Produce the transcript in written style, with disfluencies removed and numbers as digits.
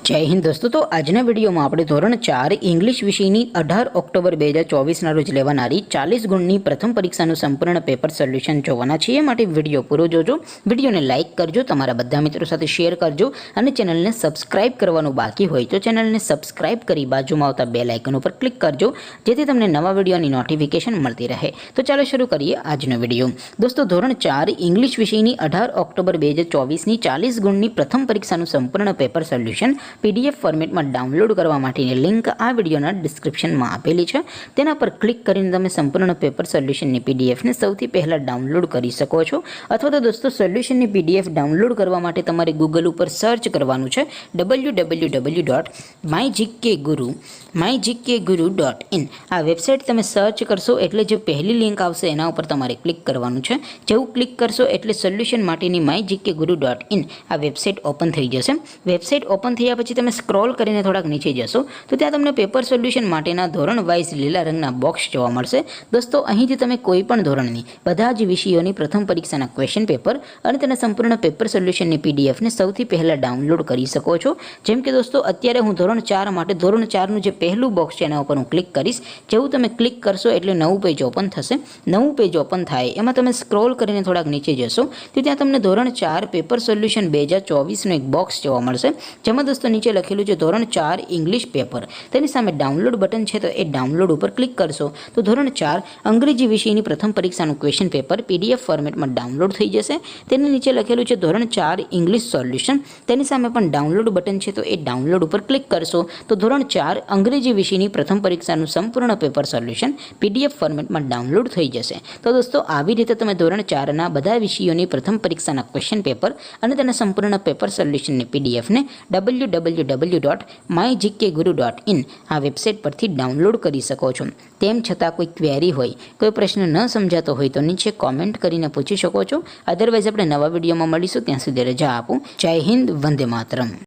जय हिंद दोस्तों। तो आजना विडियो में આપણે ધોરણ 4 ઇંગ્લિશ વિષયની 18 ઓક્ટોબર 2024 ના રોજ લેવાનારી 40 ગુણની પ્રથમ પરીક્ષાનું સંપૂર્ણ પેપર સોલ્યુશન જોવાના છીએ। માટે વિડિયો પૂરો જોજો, વિડિયોને લાઈક કરજો, તમારા બધા મિત્રો સાથે શેર કરજો અને ચેનલને સબસ્ક્રાઇબ કરવાનું બાકી હોય તો ચેનલને સબસ્ક્રાઇબ કરી બાજુમાં આવતા બેલ આઇકન ઉપર ક્લિક કરજો, જેથી તમને નવા વિડિયોની નોટિફિકેશન મળતી રહે। તો ચાલો શરૂ કરીએ આજનો વિડિયો। દોસ્તો, ધોરણ 4 ઇંગ્લિશ વિષયની 18 ઓક્ટોબર 2024 ની 40 ગુણની પ્રથમ પરીક્ષાનું સંપૂર્ણ પેપર સોલ્યુશન पीडीएफ फॉर्मेट में डाउनलॉड करवा माटेनी लिंक आ विडियोना डिस्क्रिप्शन में आपेली है। तेना पर क्लिक करीने तमे संपूर्ण पेपर सोल्यूशन की पीडीएफ ने सौथी पहला डाउनलॉड करी सको छो। अथवा तो दोस्तों, सोल्यूशन की पीडीएफ डाउनलॉड करवा माटे तमारे गूगल पर सर्च करवानुं छे www.mygkguru.in। आ वेबसाइट तमे सर्च करशो एटले जो पहली लिंक आवशे एना उपर तमारे क्लिक करवानुं छे। जेवुं क्लिक करशो एटले सोल्यूशन माटेनी mygkguru.in आ वेबसाइट ओपन थई जशे। वेबसाइट ओपन थया पछी तमे स्क्रॉल करीने थोड़ाक नीचे जशो तो त्यां तमने पेपर सोल्यूशन माटेना धोरण वाइज लीला रंगना बॉक्स जोवा मळशे। दोस्तों, અહીંથી તમે કોઈ પણ ધોરણની બધા જ વિષયોની પ્રથમ પરીક્ષાના ક્વેશ્ચન પેપર અને તેના સંપૂર્ણ પેપર સોલ્યુશનની પીડીએફ ને સૌથી પહેલા ડાઉનલોડ કરી શકો છો। જેમ કે દોસ્તો, અત્યારે હું ધોરણ 4 માટે ધોરણ 4 નું જે પહેલું બોક્સ છે એના ઉપર હું ક્લિક કરીશ। જેવું તમે ક્લિક કરશો એટલે નવું પેજ ઓપન થશે। નવું પેજ ઓપન થાય એમાં તમે સ્ક્રોલ કરીને થોડાક નીચે જશો તો ત્યાં તમને ધોરણ 4 પેપર સોલ્યુશન 2024 નું એક બોક્સ જોવા મળશે, જેમાં દોસ્તો નીચે લખેલું છે ધોરણ 4 ઇંગ્લિશ પેપર। તેની સામે ડાઉનલોડ બટન છે તો એ ડાઉનલોડ ઉપર ક્લિક કરશો તો ધોરણ 4 અંગ્રેજી વિષયની પ્રથમ પરીક્ષાનું ક્વેશ્ચન પેપર પીડીએફ ફોર્મેટમાં ડાઉનલોડ થઈ જશે। તેની નીચે લખેલું છે ધોરણ 4 ઇંગ્લિશ સોલ્યુશન। તેની સામે પણ ડાઉનલોડ બટન છે તો એ ડાઉનલોડ ઉપર ક્લિક કરશો તો ધોરણ 4 અંગ્રેજી વિષયની પ્રથમ પરીક્ષાનું સંપૂર્ણ પેપર સોલ્યુશન પીડીએફ ફોર્મેટમાં ડાઉનલોડ થઈ જશે। તો દોસ્તો, આવી રીતે તમે ધોરણ 4ના બધા વિષયોની પ્રથમ પરીક્ષાના ક્વેશ્ચન પેપર અને તેના સંપૂર્ણ પેપર સોલ્યુશનની પીડીએફને www.mygkguru.in આ વેબસાઇટ પરથી ડાઉનલોડ કરી શકો છો। તેમ છતાં કોઈ ક્વેરી હોય, કોઈ પ્રશ્ન ન સમજાતો હોય તો નીચે કોમેન્ટ કરીને પૂછી શકો છો। અધરવાઇઝ આપણે નવા વિડીયોમાં મળીશું, ત્યાં સુધી રજા આપો। જય હિન્દ, વંદે માતરમ।